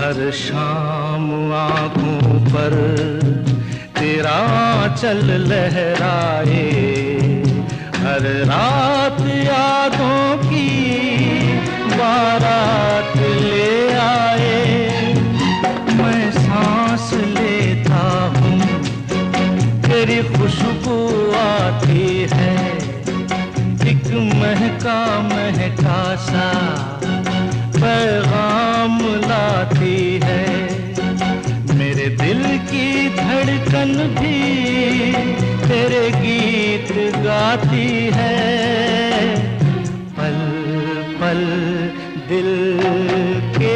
हर शाम आँखों पर तेरा आंचल लहराए, हर रात यादों की बारात ले आए। मैं सांस लेता हूँ तेरी खुशबू आती है, एक महका महका सा पैगाम लाती है। मेरे दिल की धड़कन भी तेरे गीत गाती है। पल पल दिल के